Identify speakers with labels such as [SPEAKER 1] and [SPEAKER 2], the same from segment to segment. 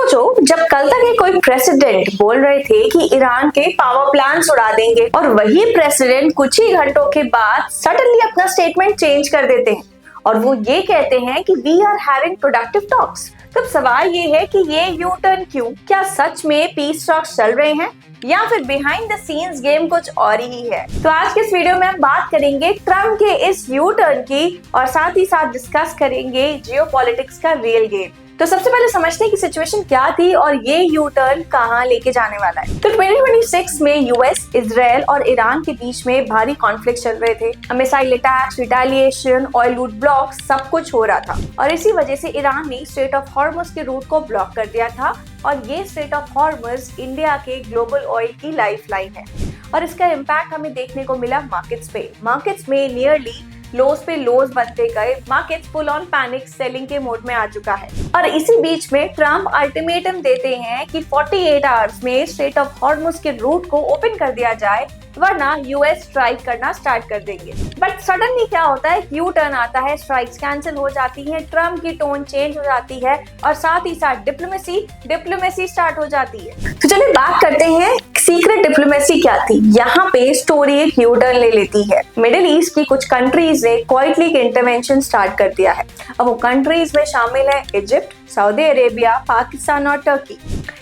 [SPEAKER 1] सोचो, जब कल तक ये कोई प्रेसिडेंट बोल रहे थे कि ईरान के पावर प्लांट्स उड़ा देंगे और वही प्रेसिडेंट कुछ ही घंटों के बाद सडनली अपना स्टेटमेंट चेंज कर देते हैं और वो ये कहते हैं कि we are having productive talks. तब सवाल ये है कि ये यू टर्न क्यों? क्या सच में पीस टॉक्स चल रहे हैं या फिर बिहाइंड द सीन्स गेम कुछ और ही है? तो आज के इस वीडियो में हम बात करेंगे ट्रम्प के इस यू टर्न की और साथ ही साथ डिस्कस करेंगे जियोपॉलिटिक्स का रियल गेम। तो सबसे पहले समझते हैं कि सिचुएशन क्या थी और ये यू टर्न कहां लेके जाने वाला है। तो 2026 में यूएस, इजराइल और ईरान के बीच में भारी कॉन्फ्लिक्ट चल रहे थे। मिसाइल अटैक्स, रिटेलिएशन, ऑयल लूट ब्लॉक सब कुछ हो रहा था और इसी वजह से ईरान ने स्ट्रेट ऑफ हॉर्मुज के रूट को ब्लॉक कर दिया था और ये स्ट्रेट ऑफ हॉर्मुज इंडिया के ग्लोबल ऑयल की लाइफलाइन है और इसका इम्पैक्ट हमें देखने को मिला मार्केट्स पे। मार्केट्स में नियरली लोज पे लोज बनते गए, markets full on panic selling के मोड में आ चुका है और इसी बीच में ट्रम्प अल्टीमेटम देते हैं कि 48 आवर्स में स्ट्रेट ऑफ हॉर्मुज के रूट को ओपन कर दिया जाए वरना यूएस स्ट्राइक करना स्टार्ट कर देंगे। बट सडनली क्या होता है, यू टर्न आता है, स्ट्राइक्स कैंसिल हो जाती हैं, ट्रम्प की टोन चेंज हो जाती है और साथ ही साथ डिप्लोमेसी स्टार्ट हो जाती है। तो चलिए बात करते हैं सीक्रेट डिप्लोमेसी क्या थी। यहाँ पे स्टोरी एक यू टर्न ले लेती है। मिडिल ईस्ट की कुछ कंट्रीज ने क्वाइटली इंटरवेंशन स्टार्ट कर दिया है। अब वो कंट्रीज में शामिल है इजिप्ट, सऊदी अरेबिया, पाकिस्तान और टर्की।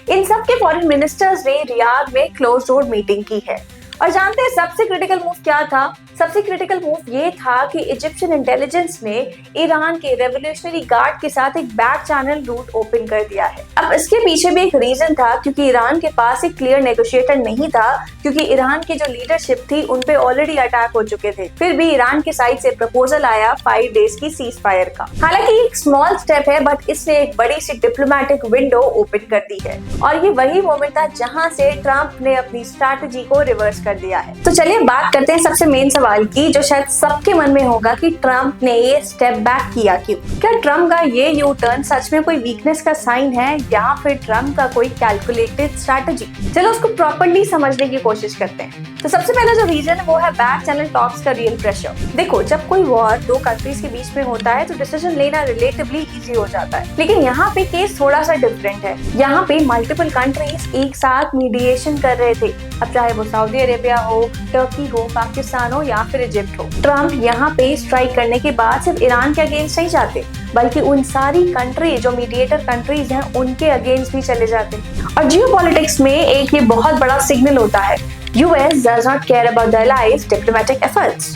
[SPEAKER 1] इन सब के फॉरेन मिनिस्टर्स ने रियाद में क्लोज डोर मीटिंग की है और जानते हैं सबसे क्रिटिकल मूव क्या था? सबसे क्रिटिकल मूव ये था कि इजिप्शियन इंटेलिजेंस ने ईरान के रेवोल्यूशनरी गार्ड के साथ एक बैक चैनल रूट ओपन कर दिया है। अब इसके पीछे भी एक रीजन था क्योंकि ईरान के पास एक क्लियर नेगोशिएटर नहीं था, क्योंकि ईरान की जो लीडरशिप थी उन पे ऑलरेडी अटैक हो चुके थे। फिर भी ईरान की साइड से प्रपोजल आया 5 डेज की सीज फायर का। हालांकि एक स्मॉल स्टेप है बट इसने एक बड़ी सी डिप्लोमेटिक विंडो ओपन कर दी है और ये वही मोमेंट था जहाँ से ट्रम्प ने अपनी स्ट्रैटेजी को रिवर्स कर दिया है। तो चलिए बात करते हैं सबसे मेन सवाल की, जो शायद सबके मन में होगा कि ट्रम्प ने ये स्टेप बैक किया क्यों? क्या ट्रम्प का ये यू टर्न सच में कोई वीकनेस का साइन है या फिर ट्रम्प का कोई कैलकुलेटेड स्ट्रैटेजी? चलो उसको प्रॉपर्ली समझने की कोशिश करते हैं। तो सबसे पहला जो रीजन है वो है बैक चैनल टॉक्स का रियल प्रेशर। देखो, जब कोई वॉर दो कंट्रीज के बीच में होता है तो डिसीजन लेना रिलेटिवली इजी हो जाता है, लेकिन यहाँ पे केस थोड़ा सा डिफरेंट है। यहाँ पे मल्टीपल कंट्रीज एक साथ मीडिएशन कर रहे थे, अब चाहे वो सऊदी अरेबिया हो, टर्की हो, पाकिस्तान हो या फिर इजिप्ट हो। ट्रम्प यहाँ पे स्ट्राइक करने के बाद सिर्फ ईरान के अगेंस्ट नहीं जाते बल्कि उन सारी कंट्री जो मीडिएटर कंट्रीज हैं उनके अगेंस्ट भी चले जाते। और जियोपॉलिटिक्स में एक ये बहुत बड़ा सिग्नल होता है, US does not care about the allies' diplomatic efforts।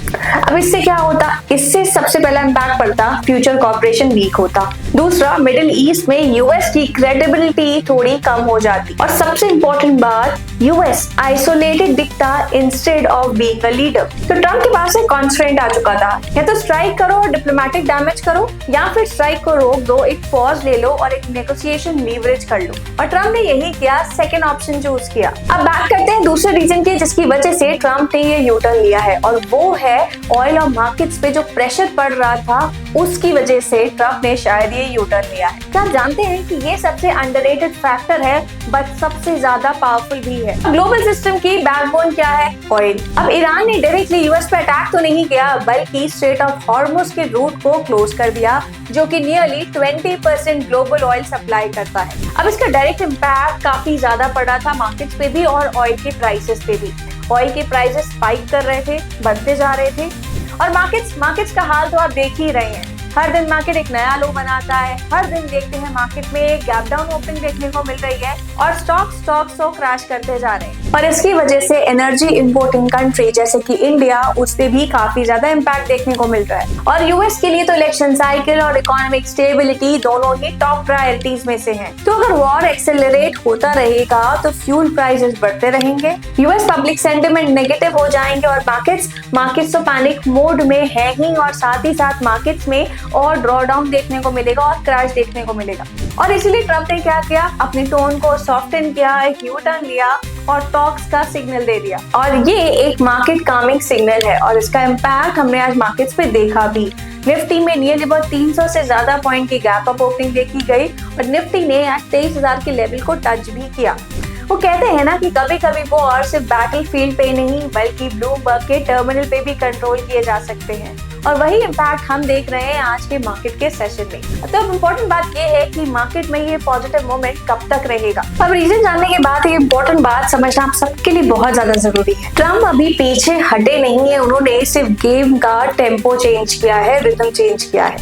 [SPEAKER 1] अब इससे क्या होता? इससे सबसे पहला इम्पैक्ट पड़ता, फ्यूचर कॉपरेशन वीक होता। दूसरा, मिडिल ईस्ट में US की क्रेडिबिलिटी थोड़ी कम हो जाती और सबसे इम्पोर्टेंट बात, US आइसोलेटेड दिखता instead of being a leader. तो ट्रम्प के पास एक कॉन्स्ट्रेंट आ चुका था, या तो स्ट्राइक करो और डिप्लोमेटिक डैमेज करो या फिर स्ट्राइक को रोक दो, एक पॉज ले लो और एक नेगोशिएशन लीवरेज कर लो। और ट्रम्प ने यही किया, सेकेंड ऑप्शन चूज किया। अब बात करते हैं दूसरे रीजन जिसकी वजह से ट्रम्प ने ये यू टर्न लिया है और वो है ऑयल और मार्केट्स पे जो प्रेशर पड़ रहा था उसकी वजह से ट्रम्प ने शायद ये यू टर्न लिया है। क्या आप जानते हैं कि ये सबसे अंडररेटेड फैक्टर है बट सबसे ज्यादा पावरफुल भी है। ग्लोबल सिस्टम की बैकबोन क्या है? ऑयल। अब ईरान ने डायरेक्टली यूएस पे अटैक तो नहीं किया बल्कि स्ट्रेट ऑफ हॉर्मुज के रूट को क्लोज कर दिया, जो कि नियरली 20% ग्लोबल ऑयल सप्लाई करता है। अब इसका डायरेक्ट इम्पैक्ट काफी ज्यादा पड़ा था मार्केट्स पे भी और ऑयल के प्राइसेस पे भी। ऑयल के प्राइसेस स्पाइक कर रहे थे, बढ़ते जा रहे थे और मार्केट्स का हाल तो आप देख ही रहे हैं। हर दिन मार्केट एक नया लो बनाता है, हर दिन देखते हैं मार्केट में एक गैप डाउन ओपनिंग देखने को मिल रही है और स्टॉक्स क्रैश करते जा रहे हैं और इसकी वजह से एनर्जी इंपोर्टिंग कंट्री जैसे कि इंडिया, उस पे भी काफी ज्यादा इम्पैक्ट देखने को मिल रहा है। और यूएस के लिए तो इलेक्शन साइकिल और इकोनॉमिक स्टेबिलिटी दोनों ही टॉप प्रायोरिटीज में से हैं। तो अगर वॉर एक्सेलरेट होता रहेगा तो फ्यूल प्राइसेस बढ़ते रहेंगे, यूएस पब्लिक सेंटिमेंट नेगेटिव हो जाएंगे और मार्केट्स तो पैनिक मोड में है ही और साथ ही साथ मार्केट्स में और ड्रॉ डाउन देखने को मिलेगा और क्रैश देखने को मिलेगा। और इसीलिए ट्रम्प ने क्या किया, अपनी टोन को सॉफ्टन किया, एक यू टर्न लिया और टॉक्स का सिग्नल दे दिया और ये एक मार्केट कामिंग सिग्नल है और इसका इम्पैक्ट हमने आज मार्केट्स पे देखा भी। निफ्टी में नियरली about 300 से ज्यादा पॉइंट की गैप अप ओपनिंग देखी गई और निफ्टी ने आज 23,000 के लेवल को टच भी किया। वो कहते हैं ना कि कभी कभी वो और सिर्फ बैटल फील्ड पे नहीं बल्कि ब्लूमबर्ग के टर्मिनल पे भी कंट्रोल किए जा सकते हैं और वही इम्पैक्ट हम देख रहे हैं आज के मार्केट के सेशन में। तो अब इम्पोर्टेंट बात ये है कि मार्केट में ये पॉजिटिव मोमेंट कब तक रहेगा। अब रीजन जानने के बाद ये इम्पोर्टेंट बात समझना आप सबके लिए बहुत ज्यादा जरूरी है। ट्रम्प अभी पीछे हटे नहीं है, उन्होंने सिर्फ गेम का टेम्पो चेंज किया है, रिदम चेंज किया है।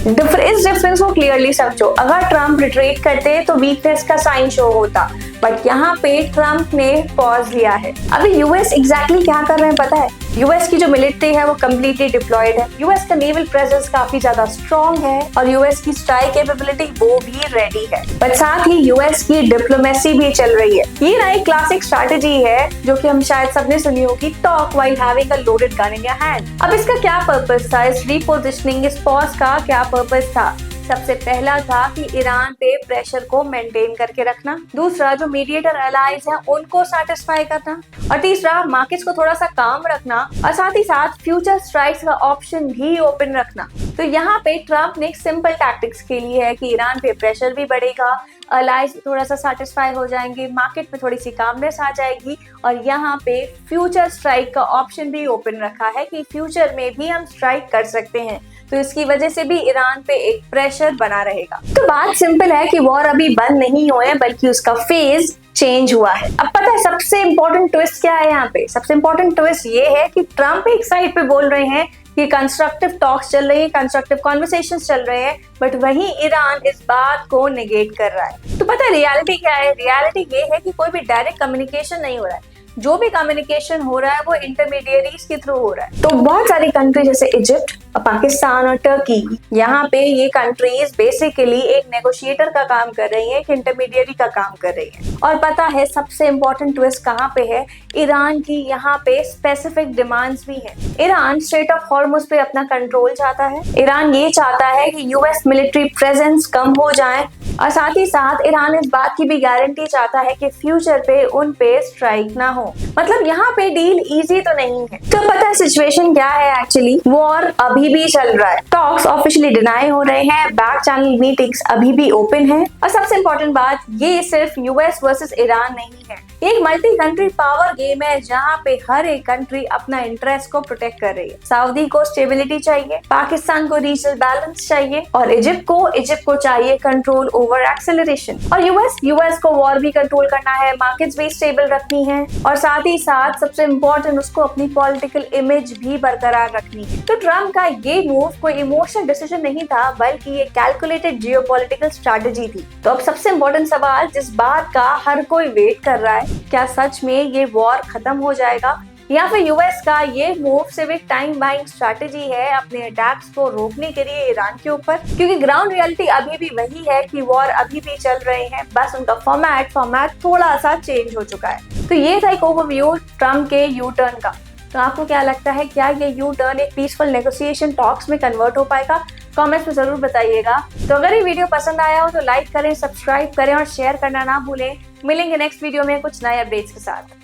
[SPEAKER 1] इस डिफरेंस को क्लियरली समझो। अगर ट्रम्प रिट्रीट करते तो वीकनेस का साइन शो होता, बट यहाँ पे ट्रम्प ने पॉज लिया है। अभी यूएस एग्जैक्टली क्या कर रहे हैं पता है? यूएस की जो मिलिट्री है वो कम्प्लीटली डिप्लॉयड है, यूएस का नेवल प्रेजेंस काफी ज्यादा स्ट्रॉन्ग है और यूएस की स्ट्राइक कैपेबिलिटी वो भी रेडी है, बट साथ ही यूएस की डिप्लोमेसी भी चल रही है। ये ना एक क्लासिक स्ट्रैटेजी है जो कि हम शायद सबने सुनी होगी, talk while having a loaded gun in your hand. अब इसका क्या पर्पस था? इस रीपोजिशनिंग, इस पॉज का क्या पर्पस था? सबसे पहला था कि ईरान पे प्रेशर को मेंटेन करके रखना, दूसरा जो मीडिएटर अलाइज हैं उनको सेटिस्फाई करना, और तीसरा मार्केट्स को थोड़ा सा काम रखना, और साथ ही साथ फ्यूचर स्ट्राइक्स का ऑप्शन भी ओपन रखना। तो यहाँ पे ट्रम्प ने एक सिंपल टैक्टिक्स के लिए है कि ईरान पे प्रेशर भी बढ़ेगा, अलाइज थोड़ा सा सेटिस्फाई हो जाएंगे, मार्केट में थोड़ी सी कामनेस आ जाएगी, और यहाँ पे फ्यूचर स्ट्राइक का ऑप्शन भी ओपन रखा है कि फ्यूचर में भी हम स्ट्राइक कर सकते हैं। तो इसकी वजह से भी ईरान पे एक प्रेशर बना रहेगा। तो बात सिंपल है कि वॉर अभी बंद नहीं हुए हैं, बल्कि उसका फेज चेंज हुआ है। अब पता है सबसे इंपॉर्टेंट ट्विस्ट क्या है यहाँ पे? सबसे इंपॉर्टेंट ट्विस्ट ये है कि ट्रम्प एक साइड पे बोल रहे हैं कि कंस्ट्रक्टिव टॉक्स चल रही है, कंस्ट्रक्टिव कॉन्वर्सेशंस चल रहे हैं, बट वहीं ईरान इस बात को नेगेट कर रहा है। तो पता है रियलिटी क्या है? रियलिटी ये है कि कोई भी डायरेक्ट कम्युनिकेशन नहीं हो रहा है, जो भी कम्युनिकेशन हो रहा है वो इंटरमीडिएरीज के थ्रू हो रहा है। तो बहुत सारी कंट्री जैसे इजिप्ट, पाकिस्तान और टर्की, यहाँ पे ये कंट्रीज बेसिकली एक नेगोशिएटर का काम कर रही है, एक इंटरमीडिएरी का काम कर रही है। और पता है सबसे इंपॉर्टेंट ट्विस्ट कहाँ पे है? ईरान की यहाँ पे स्पेसिफिक डिमांड्स भी है। ईरान स्ट्रेट ऑफ हॉर्मुज पे अपना कंट्रोल चाहता है, ईरान ये चाहता है कि यूएस मिलिट्री प्रेजेंस कम हो जाए, और साथ ही साथ ईरान इस बात की भी गारंटी चाहता है कि फ्यूचर पे उन पे स्ट्राइक ना हो। मतलब यहाँ पे डील इजी तो नहीं है। तो पता है सिचुएशन क्या है? एक्चुअली वॉर अभी भी चल रहा है, टॉक्स ऑफिशियली डिनाई हो रहे हैं, बैक चैनल मीटिंग्स अभी भी ओपन है, और सबसे इंपॉर्टेंट बात ये सिर्फ यूएस वर्सेस ईरान नहीं है, एक मल्टी कंट्री पावर गेम है जहाँ पे हर एक कंट्री अपना इंटरेस्ट को प्रोटेक्ट कर रही है। सऊदी को स्टेबिलिटी चाहिए, पाकिस्तान को रीजनल बैलेंस चाहिए, और इजिप्ट को चाहिए कंट्रोल ओवर एक्सेलरेशन, और यूएस को वॉर भी कंट्रोल करना है, मार्केट्स भी स्टेबल रखनी है, और साथ ही साथ सबसे इम्पोर्टेंट उसको अपनी पॉलिटिकल इमेज भी बरकरार रखनी है। तो ट्रम्प का ये मूव कोई इमोशनल डिसीजन नहीं था, बल्कि ये कैलकुलेटेड जियोपॉलिटिकल स्ट्रैटेजी थी। तो अब सबसे इम्पोर्टेंट सवाल जिस बात का हर कोई वेट कर रहा है, क्या सच में ये वॉर खत्म हो जाएगा, या फिर यूएस का ये मूव सिर्फ एक टाइम बाइंग स्ट्रैटेजी है अपने अटैक्स को रोकने के लिए ईरान के ऊपर? क्योंकि ग्राउंड रियलिटी अभी भी वही है कि वॉर अभी भी चल रहे हैं, बस उनका फॉर्मेट थोड़ा सा चेंज हो चुका है। तो ये था एक ओवरव्यू ट्रम्प के यू टर्न का। तो आपको क्या लगता है, क्या ये यू टर्न एक पीसफुल नेगोशिएशन टॉक्स में कन्वर्ट हो पाएगा? कमेंट्स में जरूर बताइएगा। तो अगर ये वीडियो पसंद आया हो तो लाइक करें, सब्सक्राइब करें और शेयर करना ना भूलें। मिलेंगे नेक्स्ट वीडियो में कुछ नए अपडेट्स के साथ।